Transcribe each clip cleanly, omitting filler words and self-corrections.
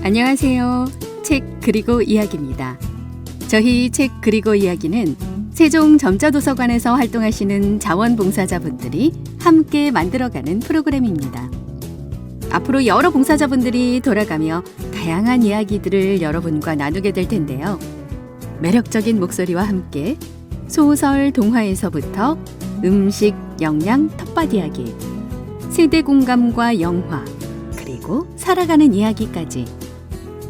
안녕하세요. 책 그리고 이야기입니다. 저희 책 그리고 이야기는 세종 점자도서관에서 활동하시는 자원봉사자분들이 함께 만들어가는 프로그램입니다. 앞으로 여러 봉사자분들이 돌아가며 다양한 이야기들을 여러분과 나누게 될 텐데요. 매력적인 목소리와 함께 소설, 동화에서부터 음식, 영양, 텃밭 이야기, 세대 공감과 영화, 그리고 살아가는 이야기까지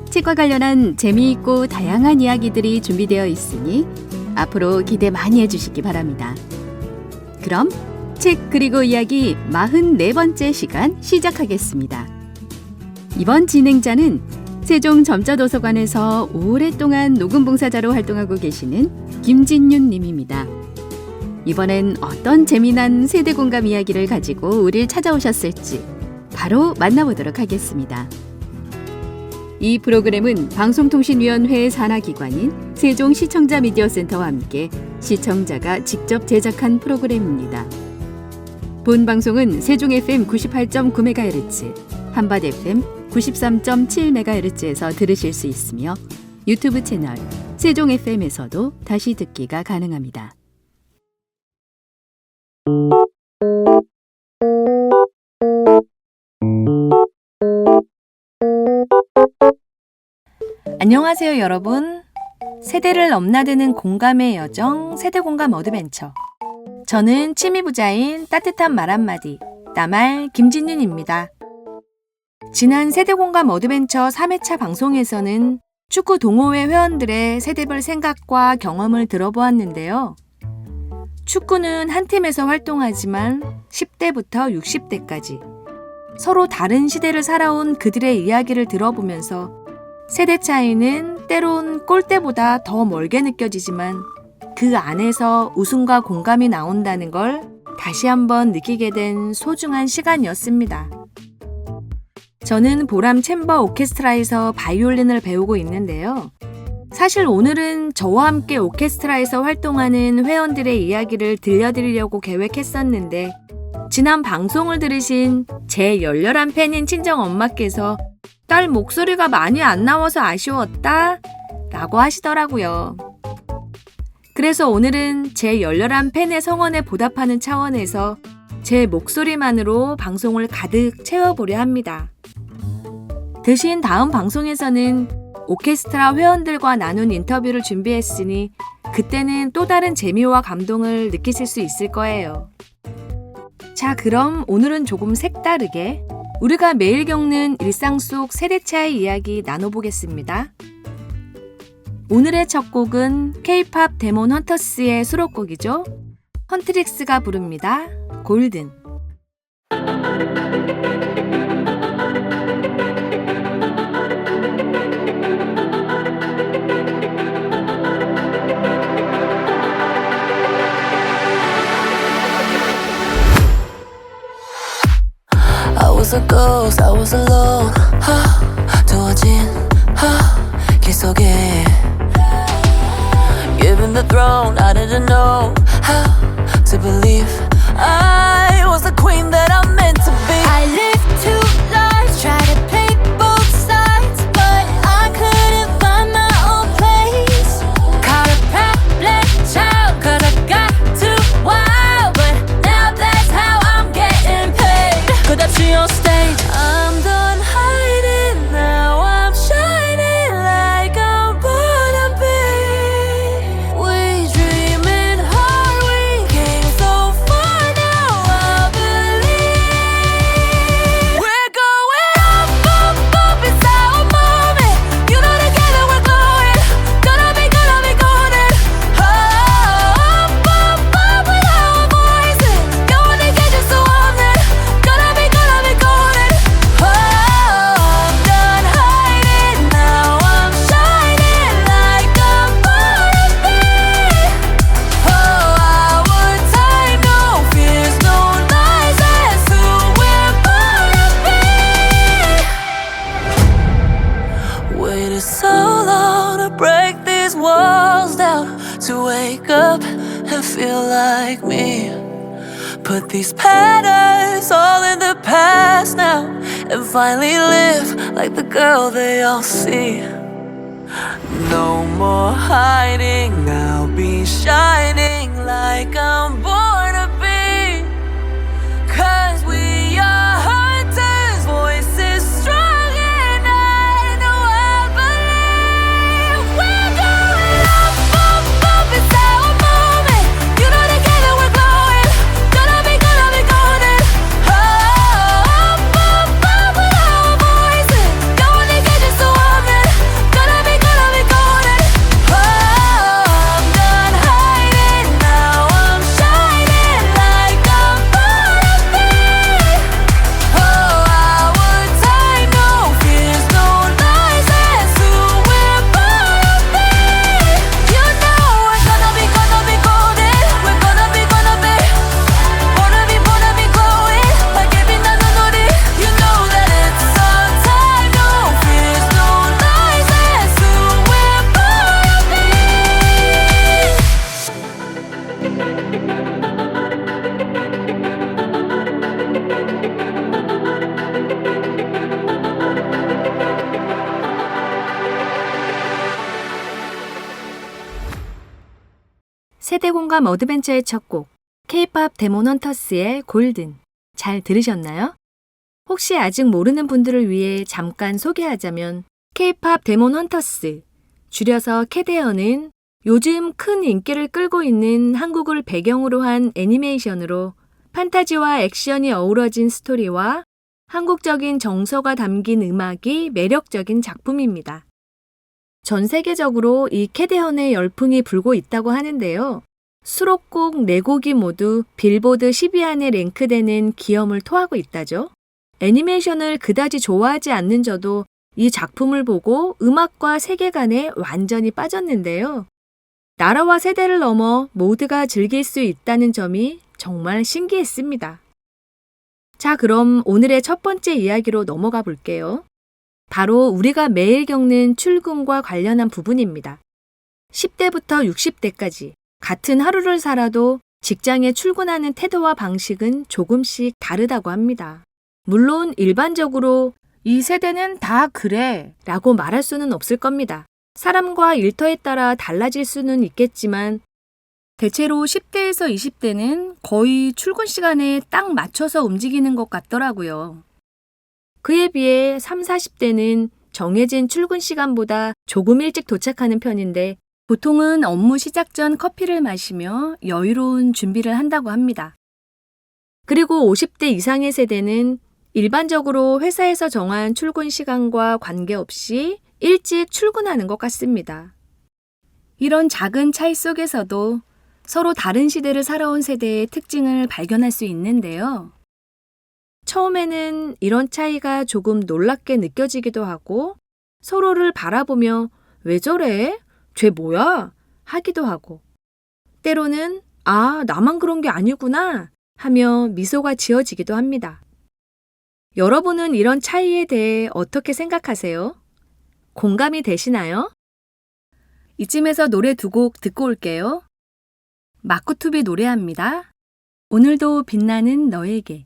책과 관련한 재미있고 다양한 이야기들이 준비되어 있으니 앞으로 기대 많이 해주시기 바랍니다. 그럼 책 그리고 이야기 44번째 시간 시작하겠습니다. 이번 진행자는 세종 점자도서관에서 오랫동안 녹음봉사자로 활동하고 계시는 김진윤 님입니다. 이번엔 어떤 재미난 세대공감 이야기를 가지고 우리를 찾아오셨을지 바로 만나보도록 하겠습니다. 이 프로그램은 방송통신위원회의 산하기관인 세종시청자미디어센터와 함께 시청자가 직접 제작한 프로그램입니다. 본 방송은 세종 FM 98.9MHz, 한밭 FM 93.7MHz에서 들으실 수 있으며 유튜브 채널 세종 FM에서도 다시 듣기가 가능합니다. 안녕하세요 여러분. 세대를 넘나드는 공감의 여정 세대공감 어드벤처. 저는 취미부자인 따뜻한 말 한마디 나말 김진윤입니다. 지난 세대공감 어드벤처 3회차 방송에서는 축구 동호회 회원들의 세대별 생각과 경험을 들어보았는데요. 축구는 한 팀에서 활동하지만 10대부터 60대까지 서로 다른 시대를 살아온 그들의 이야기를 들어보면서 세대 차이는 때론 골대보다 더 멀게 느껴지지만 그 안에서 웃음과 공감이 나온다는 걸 다시 한번 느끼게 된 소중한 시간이었습니다. 저는 보람 챔버 오케스트라에서 바이올린을 배우고 있는데요. 사실 오늘은 저와 함께 오케스트라에서 활동하는 회원들의 이야기를 들려드리려고 계획했었는데 지난 방송을 들으신 제 열렬한 팬인 친정엄마께서 딸 목소리가 많이 안 나와서 아쉬웠다 라고 하시더라고요. 그래서 오늘은 제 열렬한 팬의 성원에 보답하는 차원에서 제 목소리만으로 방송을 가득 채워보려 합니다. 대신 다음 방송에서는 오케스트라 회원들과 나눈 인터뷰를 준비했으니 그때는 또 다른 재미와 감동을 느끼실 수 있을 거예요. 자, 그럼 오늘은 조금 색다르게 우리가 매일 겪는 일상 속 세대 차이 이야기 나눠보겠습니다. 오늘의 첫 곡은 K-팝 데몬 헌터스의 수록곡이죠. 헌트릭스가 부릅니다. 골든. I was a ghost, I was alone. 두어진 길 속에 Given the throne, I didn't know how to believe I was the queen that I'm meant to be. I lived two lives, tried to play both sides, but I couldn't find my own place. Caught a problem child, cause I got too wild, but now that's how I'm getting paid. 끝없이 on stage, I'm done hiding now. I'm shining like I'm born to be. We dreaming hard, we came so far, now I believe. We're going up, up, up, it's our moment. You know together we're glowing. Gonna be golden. Up, up, up with our voices. 영원히 계실 수 없는. Gonna be golden. Oh, I'm done hiding now. I'm shining like I'm born to be. Oh, our time, no fears, no lies. That's who we're born to be. Waited so long to break these walls down, to wake up and feel like me. Put these patterns all in the past now, and finally live like the girl they all see. No more hiding, I'll be shining like I'm born to be. 'Cause we are hunters, voices strong, and I know I believe we're going up, up, up. It's our moment. You know together we're glowing. Gonna be golden. Up, up, up with our voices. Going to get just a woman. Gonna be golden. I'm done hiding now. I'm shining like I'm born to be. Our time, no fears, no lies. That's who we're born to be. You know we're gonna be golden. We're gonna be glowing like every night on the. You know that it's our time, no fears, no lies. That's who we're born to be. 세대공감 어드벤처의 첫 곡, K-pop 데몬 헌터스의 골든. 잘 들으셨나요? 혹시 아직 모르는 분들을 위해 잠깐 소개하자면 K-pop 데몬 헌터스, 줄여서 캐데어는 요즘 큰 인기를 끌고 있는 한국을 배경으로 한 애니메이션으로 판타지와 액션이 어우러진 스토리와 한국적인 정서가 담긴 음악이 매력적인 작품입니다. 전 세계적으로 이 캐데헌의 열풍이 불고 있다고 하는데요. 수록곡 4곡이 모두 빌보드 10위 안에 랭크되는 기염을 토하고 있다죠. 애니메이션을 그다지 좋아하지 않는 저도 이 작품을 보고 음악과 세계관에 완전히 빠졌는데요. 나라와 세대를 넘어 모두가 즐길 수 있다는 점이 정말 신기했습니다. 자, 그럼 오늘의 첫 번째 이야기로 넘어가 볼게요. 바로 우리가 매일 겪는 출근과 관련한 부분입니다. 10대부터 60대까지 같은 하루를 살아도 직장에 출근하는 태도와 방식은 조금씩 다르다고 합니다. 물론 일반적으로 이 세대는 다 그래 라고 말할 수는 없을 겁니다. 사람과 일터에 따라 달라질 수는 있겠지만 대체로 10대에서 20대는 거의 출근 시간에 딱 맞춰서 움직이는 것 같더라고요. 그에 비해 30, 40대는 정해진 출근 시간보다 조금 일찍 도착하는 편인데 보통은 업무 시작 전 커피를 마시며 여유로운 준비를 한다고 합니다. 그리고 50대 이상의 세대는 일반적으로 회사에서 정한 출근 시간과 관계없이 일찍 출근하는 것 같습니다. 이런 작은 차이 속에서도 서로 다른 시대를 살아온 세대의 특징을 발견할 수 있는데요. 처음에는 이런 차이가 조금 놀랍게 느껴지기도 하고 서로를 바라보며 왜 저래? 쟤 뭐야? 하기도 하고 때로는 아, 나만 그런 게 아니구나 하며 미소가 지어지기도 합니다. 여러분은 이런 차이에 대해 어떻게 생각하세요? 공감이 되시나요? 이쯤에서 노래 2곡 듣고 올게요. 마쿠투비 노래합니다. 오늘도 빛나는 너에게.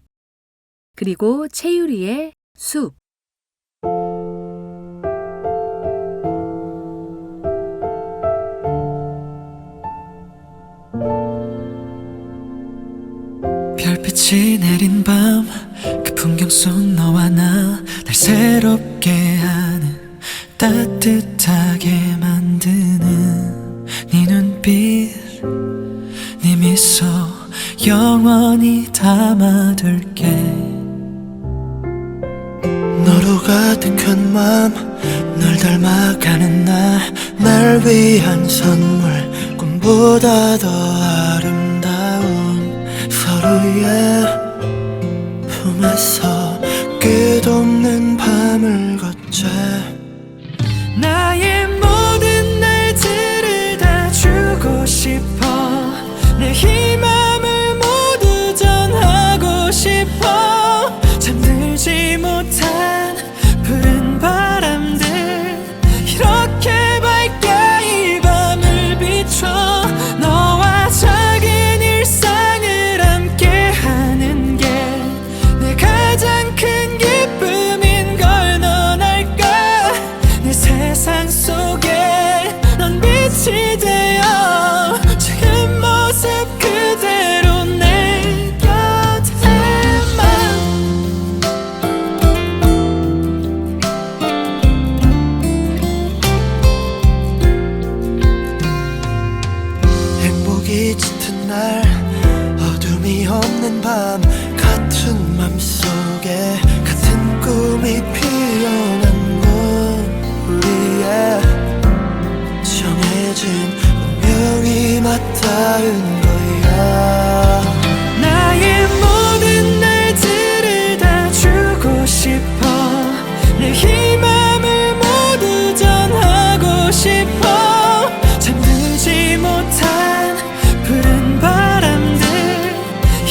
그리고 최유리의 숲. 별빛이 내린 밤 그 풍경 속 너와 나 날 새롭게 하는 따뜻하게 만드는 네 눈빛 네 미소 영원히 담아둘게 너로 가득한 맘 널 닮아가는 날 위한 선물 꿈보다 더 아름다운 서로의 품에서 끝없는 밤을 걷자 나의 모든 날들을 다 주고 싶어 내 이 맘을 모두 전하고 싶어 잠들지 못한 푸른 바람들 이렇게 밝게 이 밤을 비춰 너와 작은 일상을 함께 날 어둠이 없는 밤 같은 맘속에 같은 꿈이 피어난 건 우리의 정해진 운명이 맞닿은 거야. 나의 모든 날들을 다 주고 싶어. 내 희망을 모두 전하고 싶어. 잠들지 못한 푸른 바람들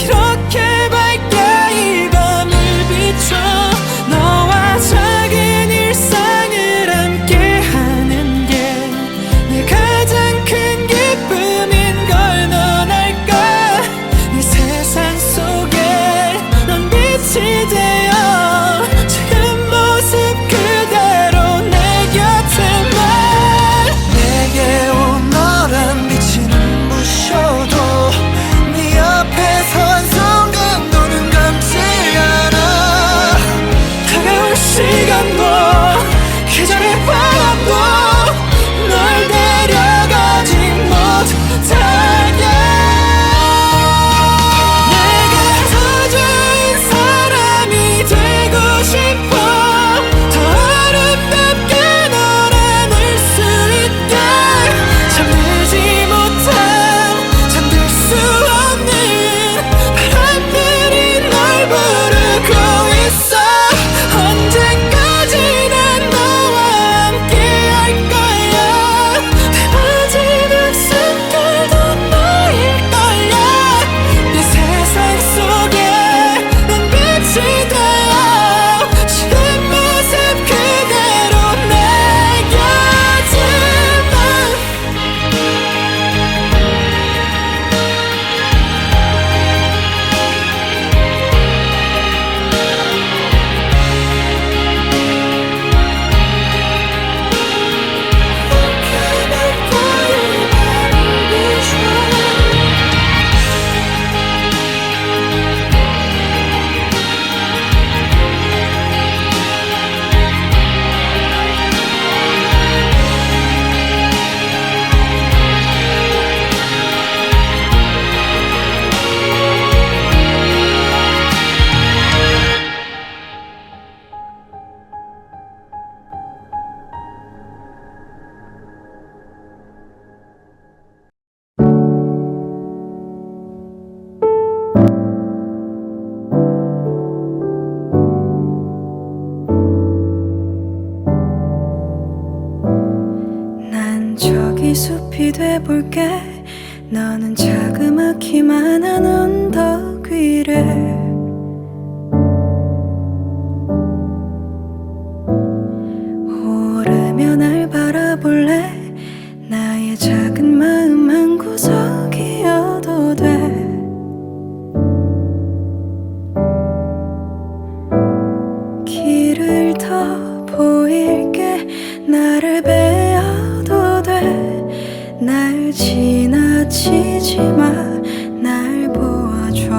이렇게 밝게 이 밤을 비춰. 너와 작은 일상을 함께하는 게 내 가장 큰 기쁨인 걸 넌 알까. 이 세상 속에 넌 빛이 되어 지금 모습 그대로 내 곁에만. 내게 온 너란 빛이 눈부셔도 네 앞에서 한 순간도는 감지 않아. 다가올 시간도 계절의 바람도 널 데려가지 못하게. 내가 더 좋은 사람이 되고 싶어. 더 아름답게 널 안을 수 있게. 잠들지 못한 잠들 수 없는 바람들이 널 부르고 있어. 언젠까지나 너와 함께 할 거야. 내 마지막 숨결도 너일 거야. 내 세상 속에 넌 빛이 되어 지금 모습 그대로 내 곁에만. 난 저기 숲이 돼볼게. 너는 자그맣기만한 언덕 위를 오르며 날 바라볼래. 나의 작은 마음 한 구석이어도 돼. 길을 더 보일게. 나를 베어도 돼. 날 지나치지 마. 날 보아줘.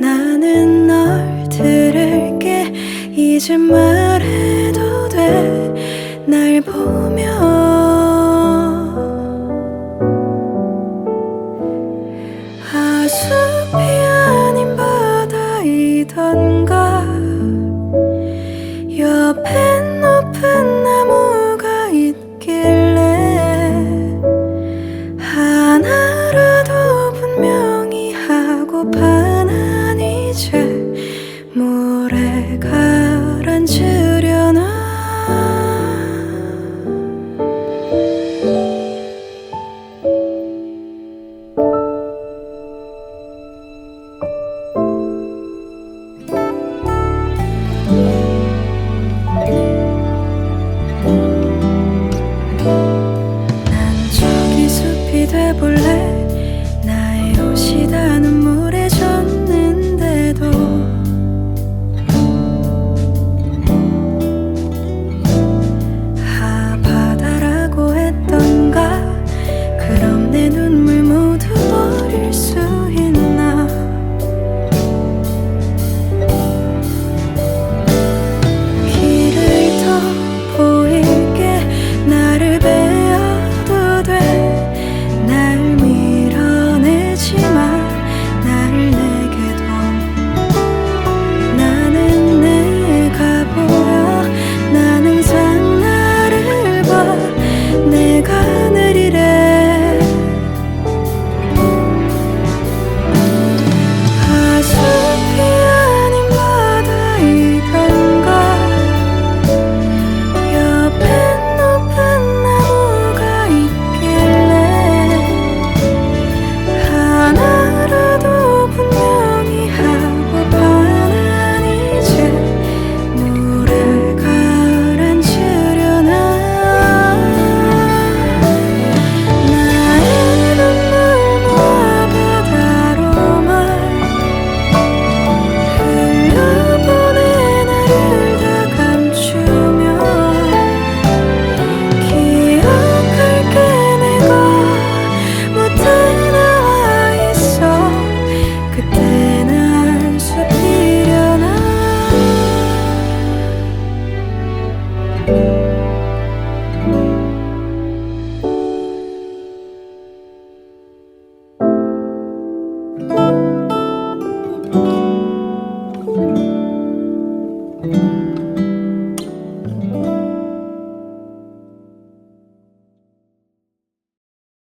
나는 널 들을게. 이제 말해도 돼. 날 보며 아 숲이 아닌 바다이던가. 옆엔 높은 나무가 있길래 하나라도 분명히 하고파. 난 이제 물에 가라앉으려나. 난 저기 숲이 돼볼래. 나의 옷이 다 눈물에 젖는데도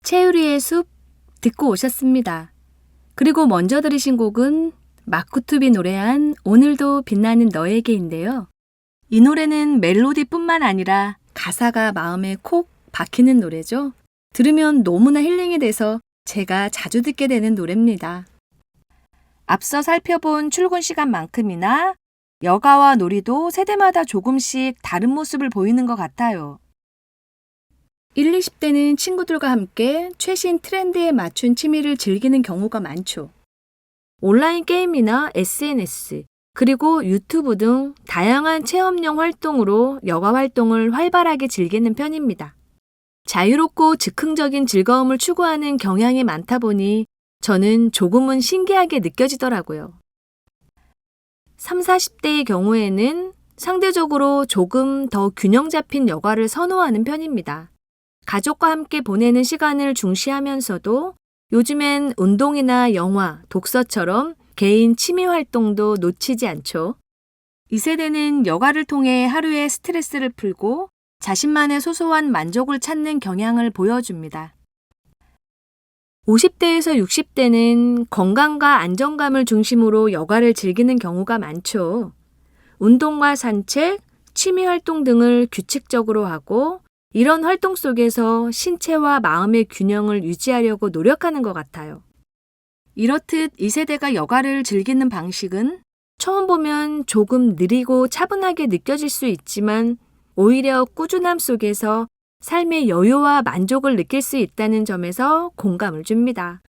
채유리의 숲 듣고 오셨습니다. 그리고 먼저 들으신 곡은 마쿠투비 노래한 오늘도 빛나는 너에게인데요. 이 노래는 멜로디뿐만 아니라 가사가 마음에 콕 박히는 노래죠. 들으면 너무나 힐링이 돼서 제가 자주 듣게 되는 노래입니다. 앞서 살펴본 출근 시간만큼이나 여가와 놀이도 세대마다 조금씩 다른 모습을 보이는 것 같아요. 1, 20대는 친구들과 함께 최신 트렌드에 맞춘 취미를 즐기는 경우가 많죠. 온라인 게임이나 SNS, 그리고 유튜브 등 다양한 체험형 활동으로 여가 활동을 활발하게 즐기는 편입니다. 자유롭고 즉흥적인 즐거움을 추구하는 경향이 많다 보니 저는 조금은 신기하게 느껴지더라고요. 30, 40대의 경우에는 상대적으로 조금 더 균형 잡힌 여가를 선호하는 편입니다. 가족과 함께 보내는 시간을 중시하면서도 요즘엔 운동이나 영화, 독서처럼 개인 취미 활동도 놓치지 않죠. 이 세대는 여가를 통해 하루의 스트레스를 풀고 자신만의 소소한 만족을 찾는 경향을 보여줍니다. 50대에서 60대는 건강과 안정감을 중심으로 여가를 즐기는 경우가 많죠. 운동과 산책, 취미 활동 등을 규칙적으로 하고 이런 활동 속에서 신체와 마음의 균형을 유지하려고 노력하는 것 같아요. 이렇듯 이 세대가 여가를 즐기는 방식은 처음 보면 조금 느리고 차분하게 느껴질 수 있지만 오히려 꾸준함 속에서 삶의 여유와 만족을 느낄 수 있다는 점에서 공감을 줍니다.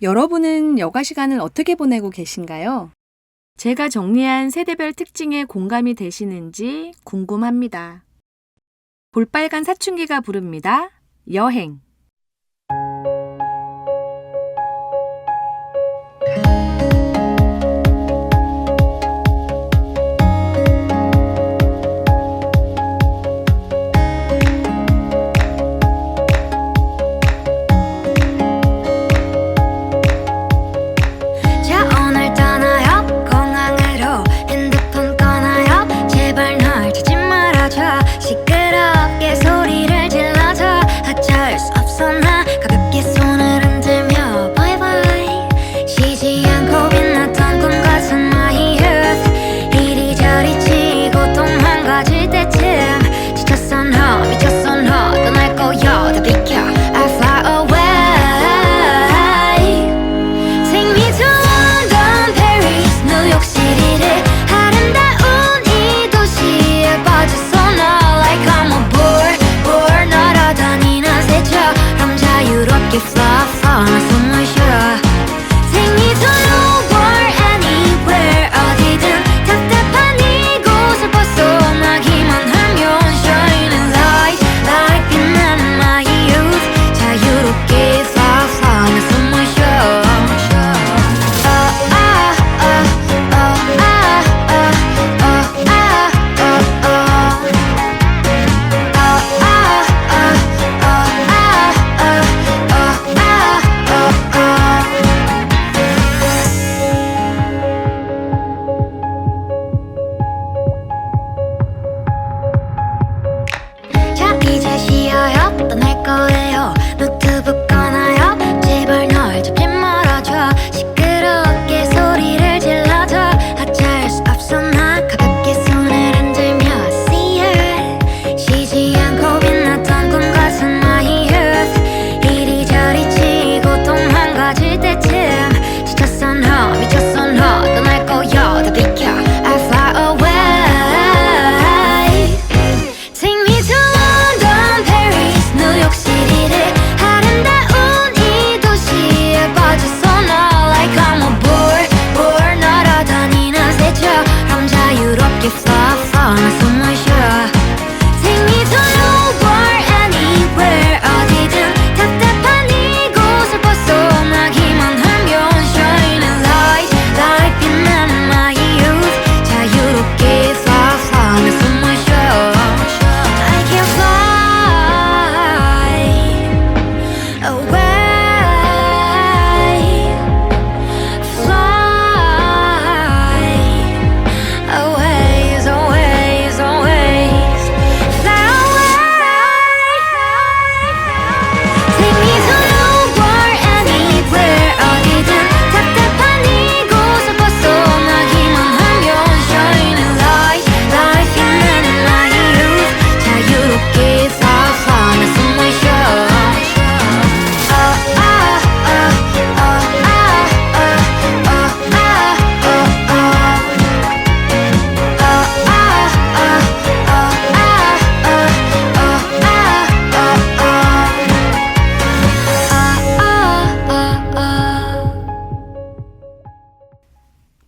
여러분은 여가 시간을 어떻게 보내고 계신가요? 제가 정리한 세대별 특징에 공감이 되시는지 궁금합니다. 볼빨간 사춘기가 부릅니다. 여행. 자 오늘 떠나요 공항으로 핸드폰 꺼나요 제발 널 찾지 말아줘 시끄럽게 소리를 질러줘 어쩔 수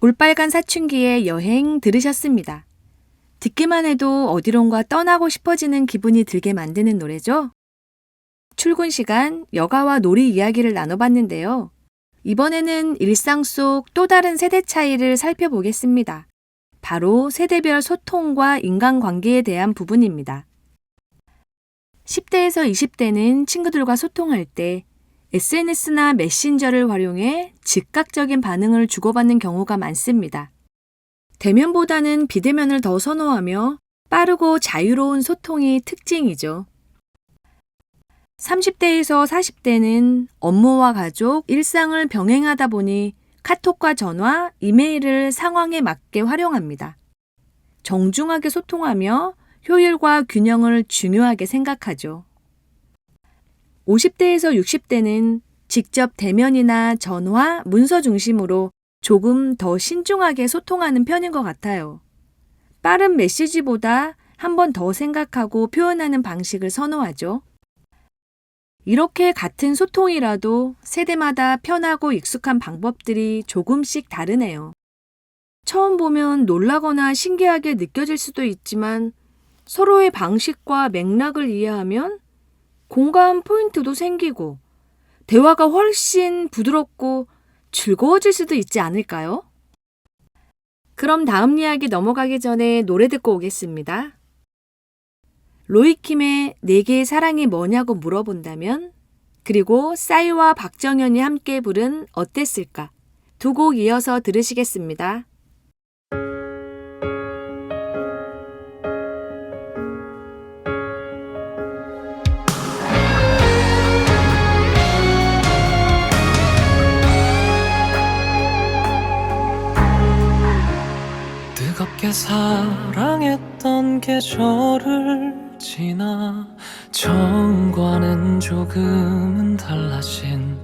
볼빨간 사춘기의 여행 들으셨습니다. 듣기만 해도 어디론가 떠나고 싶어지는 기분이 들게 만드는 노래죠. 출근 시간 여가와 놀이 이야기를 나눠봤는데요. 이번에는 일상 속 또 다른 세대 차이를 살펴보겠습니다. 바로 세대별 소통과 인간관계에 대한 부분입니다. 10대에서 20대는 친구들과 소통할 때 SNS나 메신저를 활용해 즉각적인 반응을 주고받는 경우가 많습니다. 대면보다는 비대면을 더 선호하며 빠르고 자유로운 소통이 특징이죠. 30대에서 40대는 업무와 가족, 일상을 병행하다 보니 카톡과 전화, 이메일을 상황에 맞게 활용합니다. 정중하게 소통하며 효율과 균형을 중요하게 생각하죠. 50대에서 60대는 직접 대면이나 전화, 문서 중심으로 조금 더 신중하게 소통하는 편인 것 같아요. 빠른 메시지보다 한 번 더 생각하고 표현하는 방식을 선호하죠. 이렇게 같은 소통이라도 세대마다 편하고 익숙한 방법들이 조금씩 다르네요. 처음 보면 놀라거나 신기하게 느껴질 수도 있지만 서로의 방식과 맥락을 이해하면 공감 포인트도 생기고 대화가 훨씬 부드럽고 즐거워질 수도 있지 않을까요? 그럼 다음 이야기 넘어가기 전에 노래 듣고 오겠습니다. 로이킴의 내게 사랑이 뭐냐고 물어본다면, 그리고 싸이와 박정현이 함께 부른 어땠을까? 두 곡 이어서 들으시겠습니다. 뜨겁게 사랑했던 계절을 지나 처음과는 조금은 달라진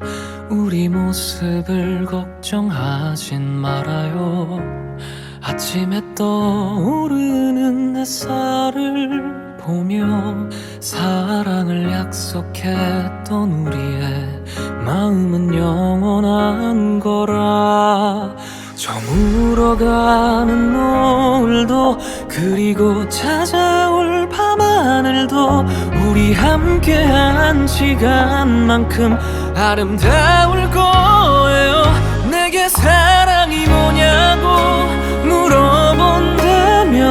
우리 모습을 걱정하진 말아요. 아침에 떠오르는 햇살을 보며 사랑을 약속했던 우리의 마음은 영원한 거라. 저물어가는 노을도 그리고 찾아올 밤하늘도 우리 함께한 시간만큼 아름다울 거예요. 내게 사랑이 뭐냐고 물어본다면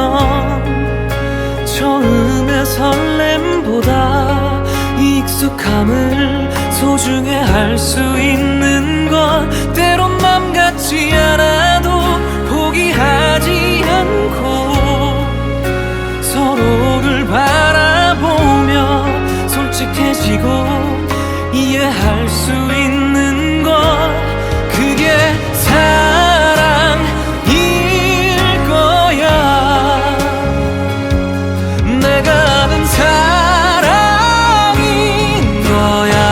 처음의 설렘보다 익숙함을 소중해 할 수 있는 것, 때론 맘 같지 않아도 포기하지 않고 서로를 바라보며 솔직해지고 이해할 수 있는 것, 그게 사랑일 거야. 내가 아는 사랑인 거야.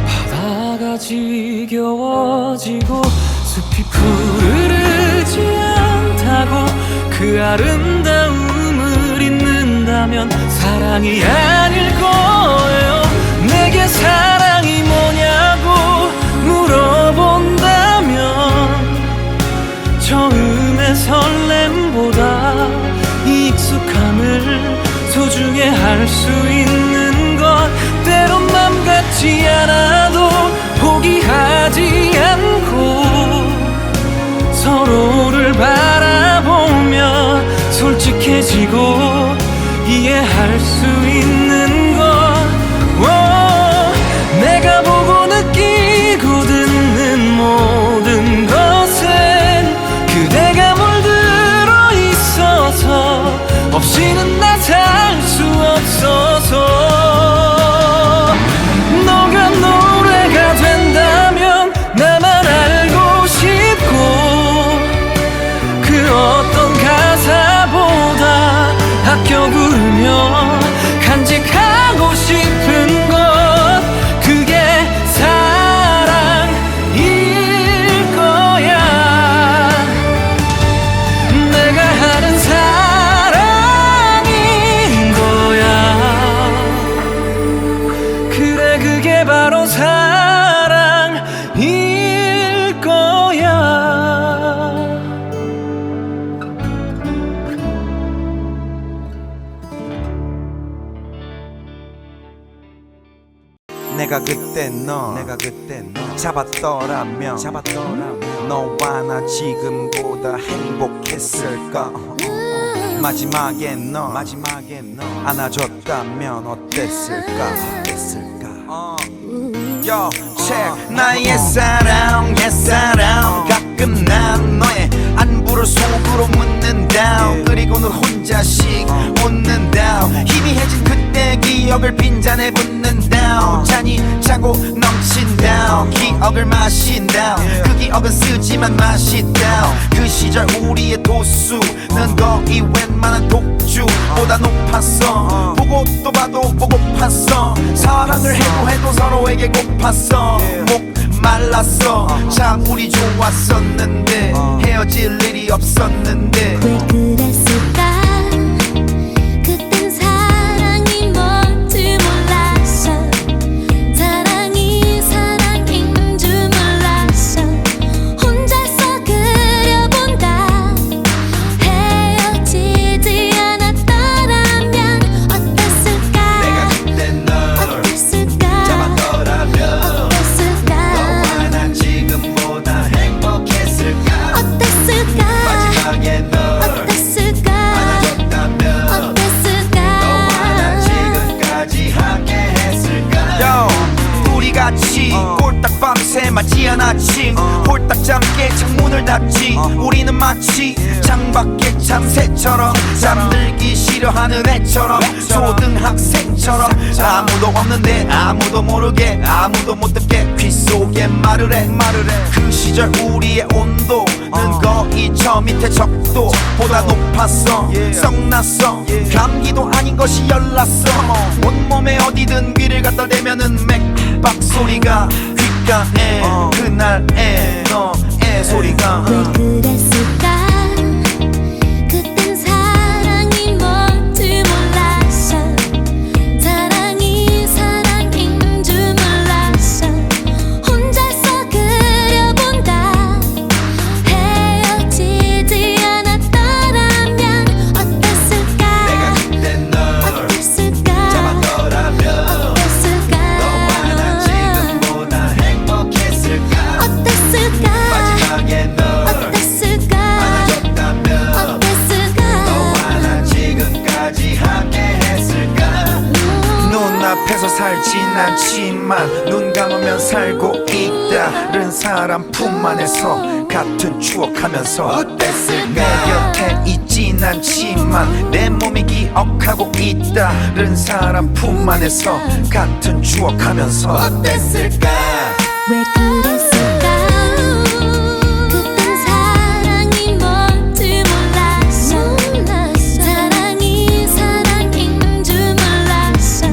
바다가 지겨워지고 숲이 푸르르지 않다고 그 아름다움을 잊는다면 사랑이 아닐 거예요. 내게 사랑이 뭐냐고 물어본다면 처음의 설렘보다 익숙함을 소중해 할 수 있는 것, 때론 맘 같지 않아도 포기하지 않고 서로를 바라보며 솔직해지고 이해할 수 있는 것, 내가 보고 느끼고 듣는 모든 것은 그대가 물들어 있어서 없이는 나 살 수 없어서. 너가 노래가 된다면 나만 알고 싶고 그 어떤 가사보다 아껴 부르며 간직하고 싶은 것, 그게 사랑일 거야. 내가 하는 사랑인 내가 그때 너 잡았더라면 너와 나 지금보다 행복했을까. 마지막에 너 안아줬다면 어땠을까. Yo, check. 나의 사랑 가끔 난 너의 안부를 속으로 묻는다. 그리고는 혼자씩 웃는다. 희미해진 그때 기억을 빈잔에 붓는다. 잔이 차고 넘친다. 기억을 마신다. 그 기억은 쓰지만 맛있다. 그 시절 우리의 도수는 거의 웬만한 독주보다 높았어. 보고 또 봐도 보고팠어. 사랑을 해도 서로에게 고팠어. 목 말랐어. 참 우리 좋았었는데 헤어질 일이 없었는데. 왜 그랬을까? 그땐 사랑이 뭔지 몰랐어. 사랑이 사랑인 줄 몰랐어. 혼자서 그려본다. 헤어지지 않았더라면 어땠을까? 내가 그때 널 어땠을까? 잡았더라면 어땠을까? 너와 난 지금보다 행복했을까. 어땠을까? 마지막에 널 어땠을까? 안아줬다면 어땠을까? 너와 난 지금까지 함께 했을까. 우리 같이 꼴딱 밤새 맞지 않았지. 홀딱 잠게 창문을 닫지. 우리는 마치 창밖의 참새처럼 잠들기 싫어하는 애처럼 초등학생처럼 아무도 없는데 아무도 모르게 아무도 못 듣게 귀 속에 말을 해. 그 시절 우리의 온도는 거의 저 밑에 적도보다 높았어. 썩났어. 감기도 아닌 것이 열났어. 온몸에 어디든 귀를 갖다 대면은 맥박 소리가 귓가에 그날의 너의 소리가. 왜 그랬을까? 그땐 사랑이 뭔지 몰랐어. 사랑이 사랑인 줄 몰랐어. 혼자서 그려본다. 헤어지지 않았더라면 어땠을까? 내가 그때 널 어땠을까? 잡았더라면 어땠을까? 너와 난 지금보다 행복했을까. 어땠을까? 마지막에 널 어땠을까? 안아줬다면 어땠을까? 너와 난 지금까지 함께 했을까. 눈앞에서 살진 않지만 눈 감으면 살고 있다른 사람 품 안에서 같은 추억하면서 어땠을까. 내 곁에 있진 않지만 내 몸이 기억하고 있다른 사람 품 안에서 같은 추억하면서 어땠을까. 왜 그랬을까? 그땐 사랑이 뭔지 몰랐어. 사랑이 사랑인 줄 몰랐어.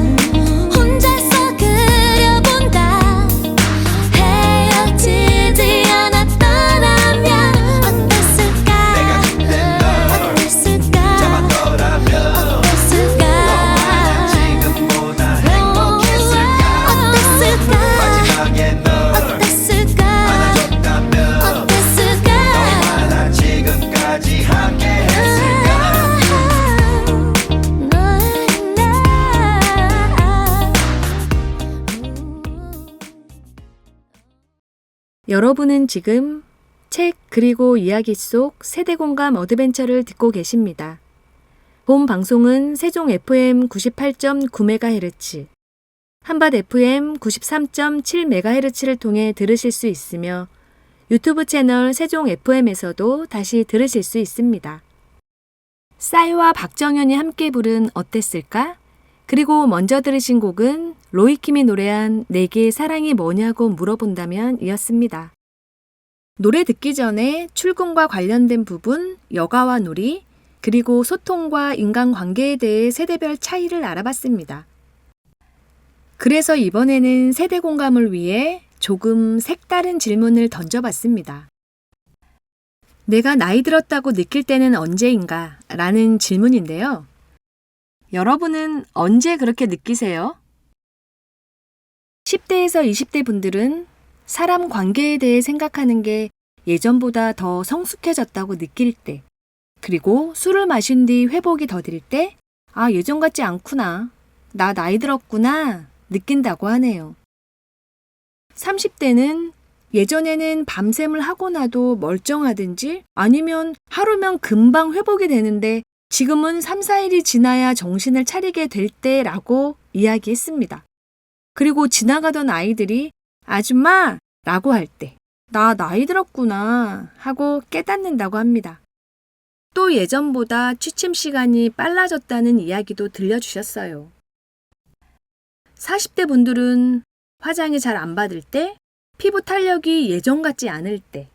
혼자서 그려본다. 헤어지지 않았더라면 어땠을까? 내가 그때 널 어땠을까? 잡았더라면 어땠을까? 너와 난 지금보다 행복했을까. 어땠을까? 마지막에 널 어땠을까? 안아줬다면 어땠을까? 너와 난 지금까지 함께 했을까. 여러분은 지금 책 그리고 이야기 속 세대공감 어드벤처를 듣고 계십니다. 본 방송은 세종 FM 98.9MHz, 한밭 FM 93.7MHz를 통해 들으실 수 있으며 유튜브 채널 세종 FM에서도 다시 들으실 수 있습니다. 싸이와 박정현이 함께 부른 어땠을까? 그리고 먼저 들으신 곡은 로이킴이 노래한 내게 사랑이 뭐냐고 물어본다면 이었습니다. 노래 듣기 전에 출근과 관련된 부분, 여가와 놀이, 그리고 소통과 인간관계에 대해 세대별 차이를 알아봤습니다. 그래서 이번에는 세대 공감을 위해 조금 색다른 질문을 던져봤습니다. 내가 나이 들었다고 느낄 때는 언제인가? 라는 질문인데요. 여러분은 언제 그렇게 느끼세요? 10대에서 20대 분들은 사람 관계에 대해 생각하는 게 예전보다 더 성숙해졌다고 느낄 때, 그리고 술을 마신 뒤 회복이 더딜 때, 아, 예전 같지 않구나. 나 나이 들었구나. 느낀다고 하네요. 30대는 예전에는 밤샘을 하고 나도 멀쩡하든지 아니면 하루면 금방 회복이 되는데 지금은 3, 4일이 지나야 정신을 차리게 될 때라고 이야기했습니다. 그리고 지나가던 아이들이 아줌마! 라고 할 때 나 나이 들었구나 하고 깨닫는다고 합니다. 또 예전보다 취침 시간이 빨라졌다는 이야기도 들려주셨어요. 40대 분들은 화장이 잘 안 받을 때, 피부 탄력이 예전 같지 않을 때,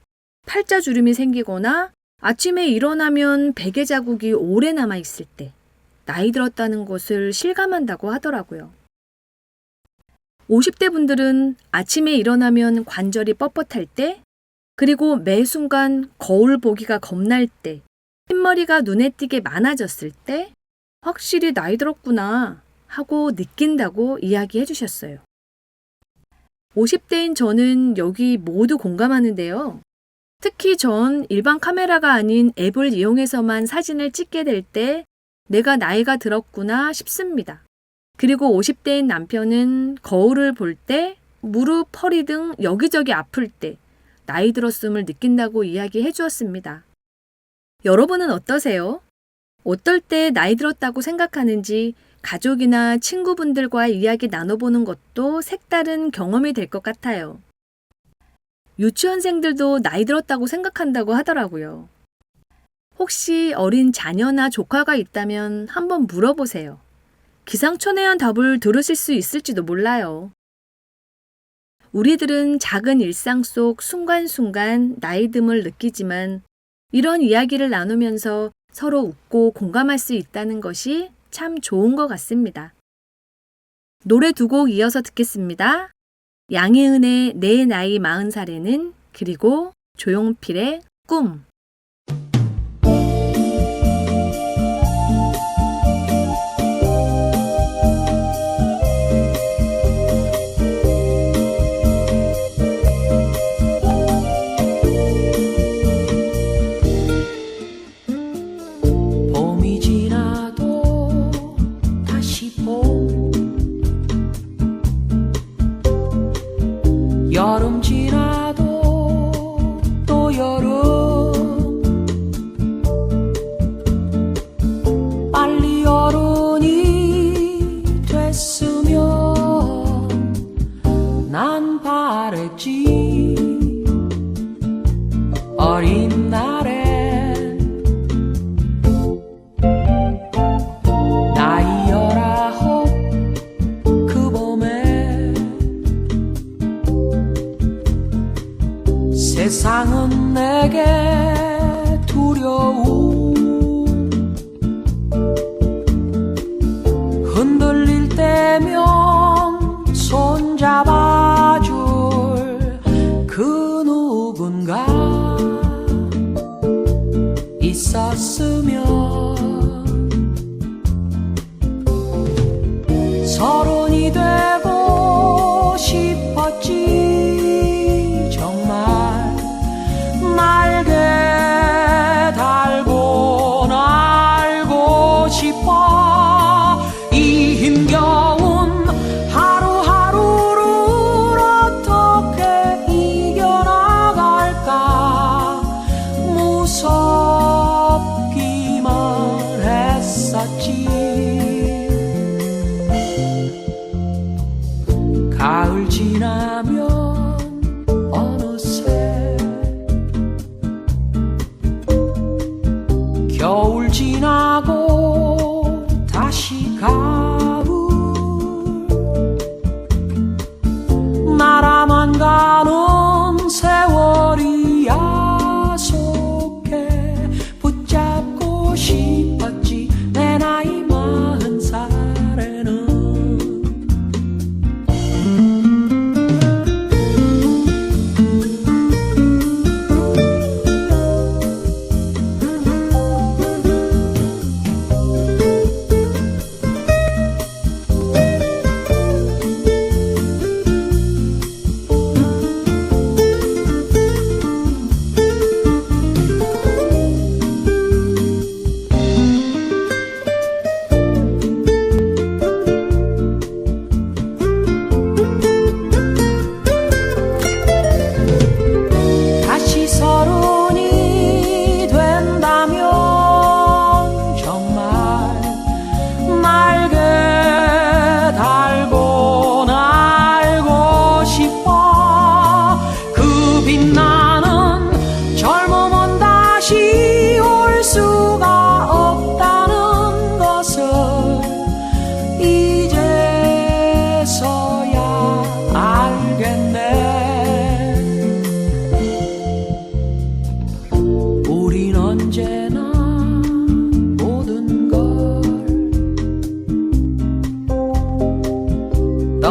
팔자주름이 생기거나 아침에 일어나면 베개 자국이 오래 남아있을 때 나이 들었다는 것을 실감한다고 하더라고요. 50대 분들은 아침에 일어나면 관절이 뻣뻣할 때, 그리고 매 순간 거울 보기가 겁날 때, 흰머리가 눈에 띄게 많아졌을 때 확실히 나이 들었구나 하고 느낀다고 이야기해 주셨어요. 50대인 저는 여기 모두 공감하는데요. 특히 전 일반 카메라가 아닌 앱을 이용해서만 사진을 찍게 될 때 내가 나이가 들었구나 싶습니다. 그리고 50대인 남편은 거울을 볼 때 무릎, 허리 등 여기저기 아플 때 나이 들었음을 느낀다고 이야기해 주었습니다. 여러분은 어떠세요? 어떨 때 나이 들었다고 생각하는지 가족이나 친구분들과 이야기 나눠보는 것도 색다른 경험이 될 것 같아요. 유치원생들도 나이 들었다고 생각한다고 하더라고요. 혹시 어린 자녀나 조카가 있다면 한번 물어보세요. 기상천외한 답을 들으실 수 있을지도 몰라요. 우리들은 작은 일상 속 순간순간 나이듦을 느끼지만 이런 이야기를 나누면서 서로 웃고 공감할 수 있다는 것이 참 좋은 것 같습니다. 노래 두 곡 이어서 듣겠습니다. 양혜은의 내 나이 40살에는 그리고 조용필의 꿈. 봄이 지나도 다시 봄, 여름 지나도 또 여름, 빨리 어른이 됐으면 난 바랬지. 어린 날엔 나이 19 그 봄에 세상은 내게 두려움, 흔들릴 때면 손잡아줄 그 누군가 있었으면. 서른이 되고 싶었지. 정말 날개 달고 날고 싶어. 이 힘겨운 하루하루를 어떻게 이겨나갈까 무섭기만 했었지. 가을 지나면 어느새 겨울 지나고 다시 가을, 날아만 가는 세월이 야속해 붙잡고 싶었지. 내 나이 40살에는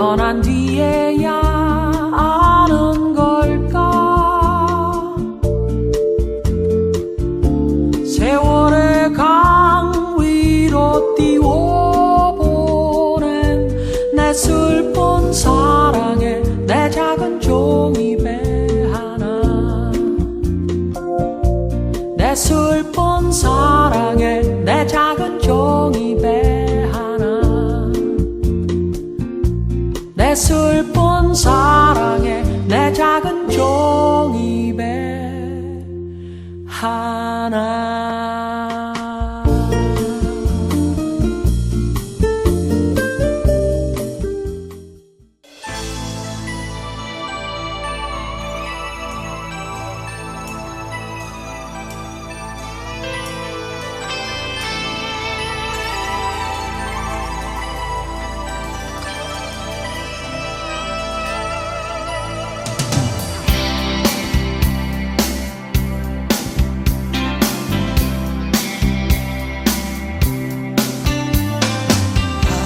떠난 뒤에야 아는 걸까 세월의 강 위로 띄워보낸 내 슬픈 사랑에 내 작은 종이배 하나 내 슬픈 사랑에 내 작은 종이배 하나 내 슬픈 사랑에 내 작은 종이배 하나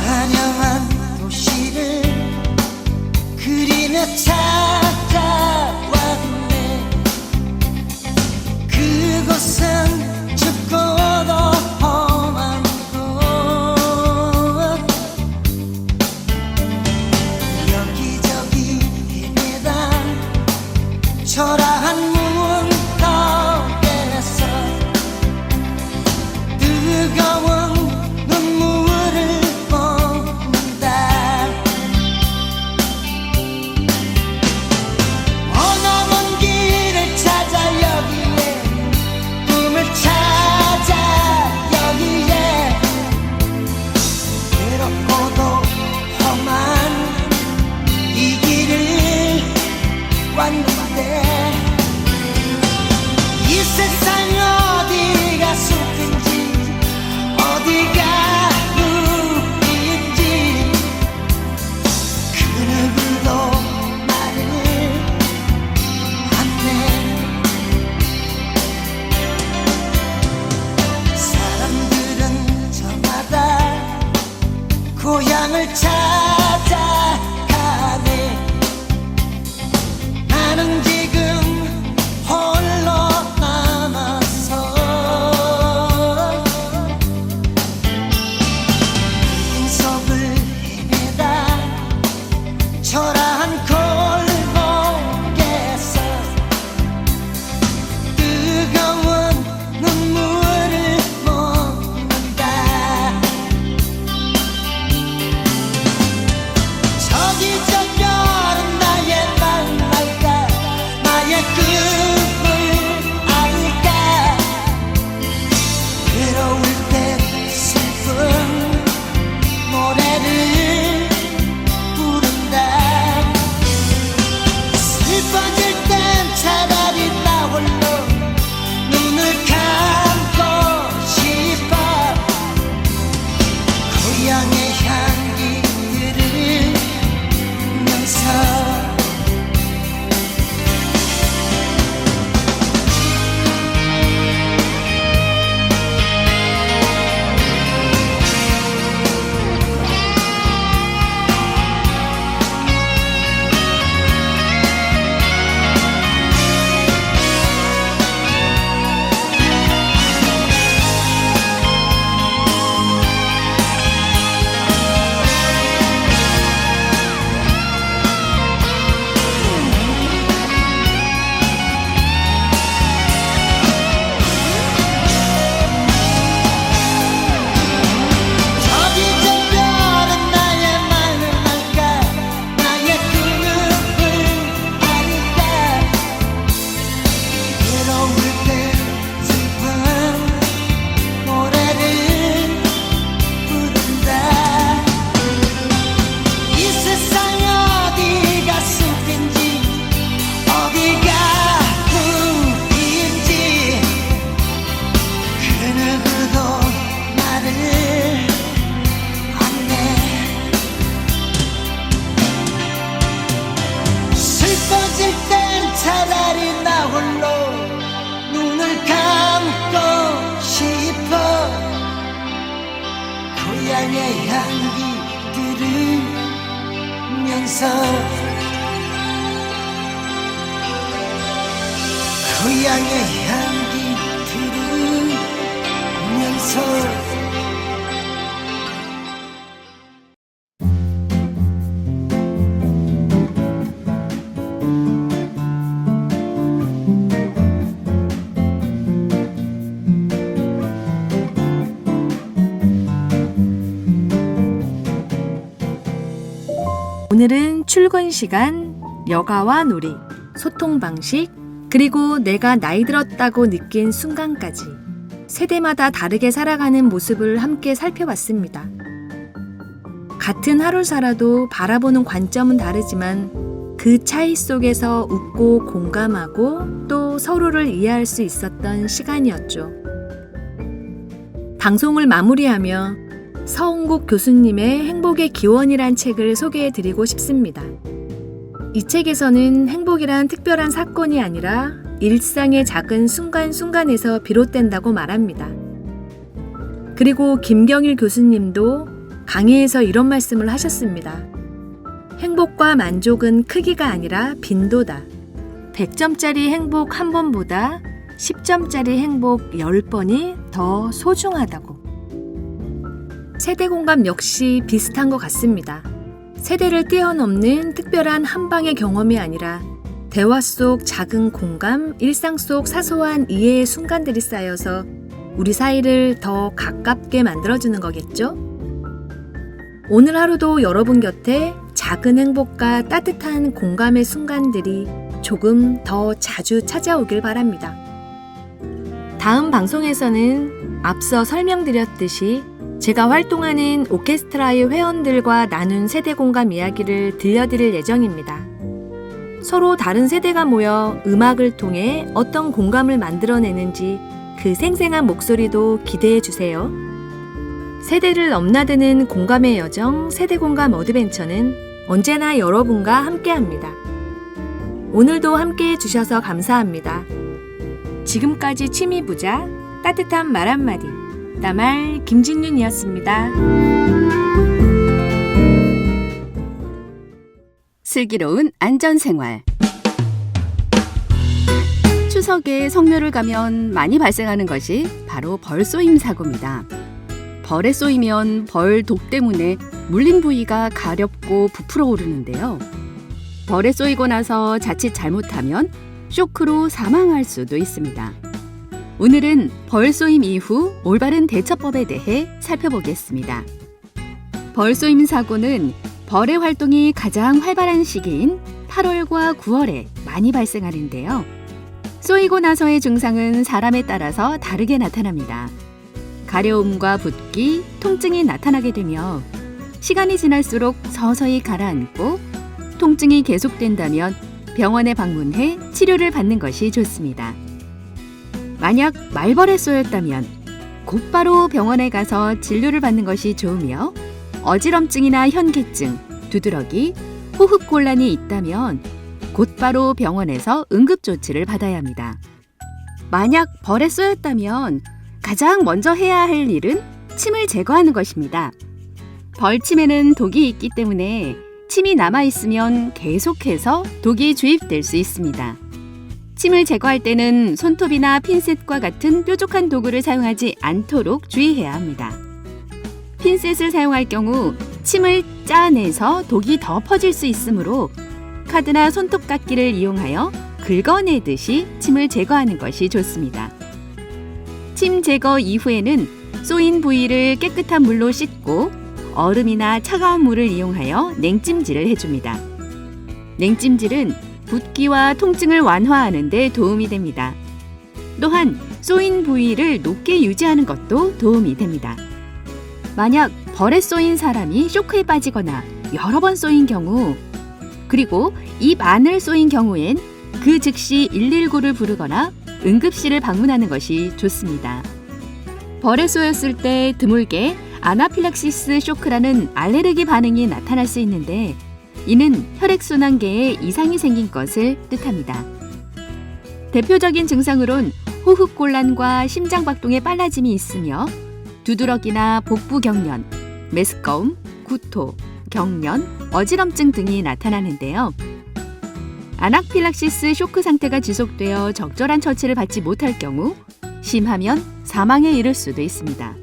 환영한 도시를 그리며 찾아왔네 그곳은 춥고도 험한 곳 여기저기 헤매다 초라한 문턱에서 뜨거운 눈물을 쏟는다 머나먼 길을 찾아 여기에 꿈을 찾아 여기에 외롭고도 험한 이 길을 왔는데 이 세상 어디가 숲인지 어디가 눈인지 그 누구도 말을 안해 사람들은 저마다 고향을 찾아가네 나는 지금 홀로 남았어 빈속을 헤매다 초라한 골목에서 뜨거운 눈물을 먹는다 저기 저 별은 나의 맘일까 나의 꿈을 알까 외로울 때 슬픈 노래를 부른다 슬퍼질 땐 차라리 나 홀로 눈을 감고 싶어 고향의 향기를 면서 저기 저 별은 나의 말을 알까 나의 꿈을 알까 외로울 때 슬픈 노래를 부른다 이 세상 어디가 숲인지 어디가 꿈인지 그 누구도 말을 안해 슬퍼질 땐 차라리 나 홀로 눈을 감고 싶어 고향의 향기들을 울면서 고향의 향기 들으면서 오늘은 출근 시간, 여가와 놀이, 소통 방식, 그리고 내가 나이 들었다고 느낀 순간까지 세대마다 다르게 살아가는 모습을 함께 살펴봤습니다. 같은 하루 살아도 바라보는 관점은 다르지만 그 차이 속에서 웃고 공감하고 또 서로를 이해할 수 있었던 시간이었죠. 방송을 마무리하며 서홍국 교수님의 행복의 기원이란 책을 소개해드리고 싶습니다. 이 책에서는 행복이란 특별한 사건이 아니라 일상의 작은 순간순간에서 비롯된다고 말합니다. 그리고 김경일 교수님도 강의에서 이런 말씀을 하셨습니다. 행복과 만족은 크기가 아니라 빈도다. 100점짜리 행복 한 번보다 10점짜리 행복 10번이 더 소중하다고. 세대 공감 역시 비슷한 것 같습니다. 세대를 뛰어넘는 특별한 한 방의 경험이 아니라 대화 속 작은 공감, 일상 속 사소한 이해의 순간들이 쌓여서 우리 사이를 더 가깝게 만들어주는 거겠죠? 오늘 하루도 여러분 곁에 작은 행복과 따뜻한 공감의 순간들이 조금 더 자주 찾아오길 바랍니다. 다음 방송에서는 앞서 설명드렸듯이 제가 활동하는 오케스트라의 회원들과 나눈 세대 공감 이야기를 들려드릴 예정입니다. 서로 다른 세대가 모여 음악을 통해 어떤 공감을 만들어내는지 그 생생한 목소리도 기대해 주세요. 세대를 넘나드는 공감의 여정 세대 공감 어드벤처는 언제나 여러분과 함께합니다. 오늘도 함께해 주셔서 감사합니다. 지금까지 취미부자 따뜻한 말 한마디 따말 김진윤이었습니다. 슬기로운 안전생활. 추석에 성묘를 가면 많이 발생하는 것이 바로 벌쏘임 사고입니다. 벌에 쏘이면 벌 독 때문에 물린 부위가 가렵고 부풀어 오르는데요. 벌에 쏘이고 나서 자칫 잘못하면 쇼크로 사망할 수도 있습니다. 오늘은 벌 쏘임 이후 올바른 대처법에 대해 살펴보겠습니다. 벌 쏘임 사고는 벌의 활동이 가장 활발한 시기인 8월과 9월에 많이 발생하는데요. 쏘이고 나서의 증상은 사람에 따라서 다르게 나타납니다. 가려움과 붓기, 통증이 나타나게 되며 시간이 지날수록 서서히 가라앉고 통증이 계속된다면 병원에 방문해 치료를 받는 것이 좋습니다. 만약 말벌에 쏘였다면 곧바로 병원에 가서 진료를 받는 것이 좋으며 어지럼증이나 현기증, 두드러기, 호흡곤란이 있다면 곧바로 병원에서 응급조치를 받아야 합니다. 만약 벌에 쏘였다면 가장 먼저 해야 할 일은 침을 제거하는 것입니다. 벌침에는 독이 있기 때문에 침이 남아있으면 계속해서 독이 주입될 수 있습니다. 침을 제거할 때는 손톱이나 핀셋과 같은 뾰족한 도구를 사용하지 않도록 주의해야 합니다. 핀셋을 사용할 경우 침을 짜내서 독이 더 퍼질 수 있으므로 카드나 손톱깎이를 이용하여 긁어내듯이 침을 제거하는 것이 좋습니다. 침 제거 이후에는 쏘인 부위를 깨끗한 물로 씻고 얼음이나 차가운 물을 이용하여 냉찜질을 해줍니다. 냉찜질은 붓기와 통증을 완화하는 데 도움이 됩니다. 또한 쏘인 부위를 높게 유지하는 것도 도움이 됩니다. 만약 벌에 쏘인 사람이 쇼크에 빠지거나 여러 번 쏘인 경우, 그리고 입 안을 쏘인 경우엔 그 즉시 119를 부르거나 응급실을 방문하는 것이 좋습니다. 벌에 쏘였을 때 드물게 아나필락시스 쇼크라는 알레르기 반응이 나타날 수 있는데 이는 혈액순환계에 이상이 생긴 것을 뜻합니다. 대표적인 증상으론 호흡곤란과 심장박동의 빨라짐이 있으며 두드러기나 복부 경련, 메스꺼움, 구토, 경련, 어지럼증 등이 나타나는데요. 아나필락시스 쇼크 상태가 지속되어 적절한 처치를 받지 못할 경우 심하면 사망에 이를 수도 있습니다.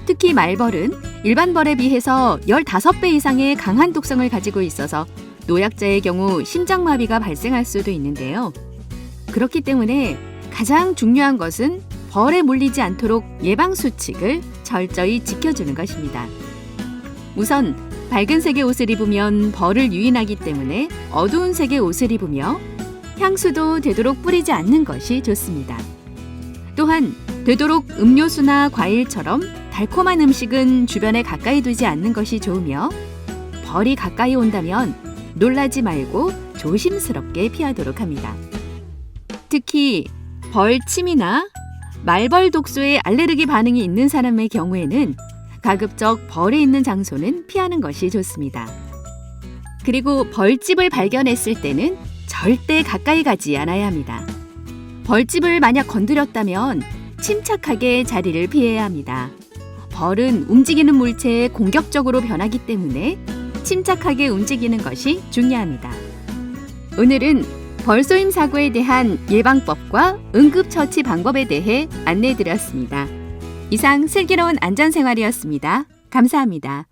특히 말벌은 일반 벌에 비해서 15배 이상의 강한 독성을 가지고 있어서 노약자의 경우 심장마비가 발생할 수도 있는데요. 그렇기 때문에 가장 중요한 것은 벌에 물리지 않도록 예방수칙을 철저히 지켜주는 것입니다. 우선 밝은 색의 옷을 입으면 벌을 유인하기 때문에 어두운 색의 옷을 입으며 향수도 되도록 뿌리지 않는 것이 좋습니다. 또한 되도록 음료수나 과일처럼 달콤한 음식은 주변에 가까이 두지 않는 것이 좋으며 벌이 가까이 온다면 놀라지 말고 조심스럽게 피하도록 합니다. 특히 벌침이나 말벌 독소에 알레르기 반응이 있는 사람의 경우에는 가급적 벌이 있는 장소는 피하는 것이 좋습니다. 그리고 벌집을 발견했을 때는 절대 가까이 가지 않아야 합니다. 벌집을 만약 건드렸다면 침착하게 자리를 피해야 합니다. 벌은 움직이는 물체에 공격적으로 변하기 때문에 침착하게 움직이는 것이 중요합니다. 오늘은 벌쏘임 사고에 대한 예방법과 응급처치 방법에 대해 안내해드렸습니다. 이상 슬기로운 안전생활이었습니다. 감사합니다.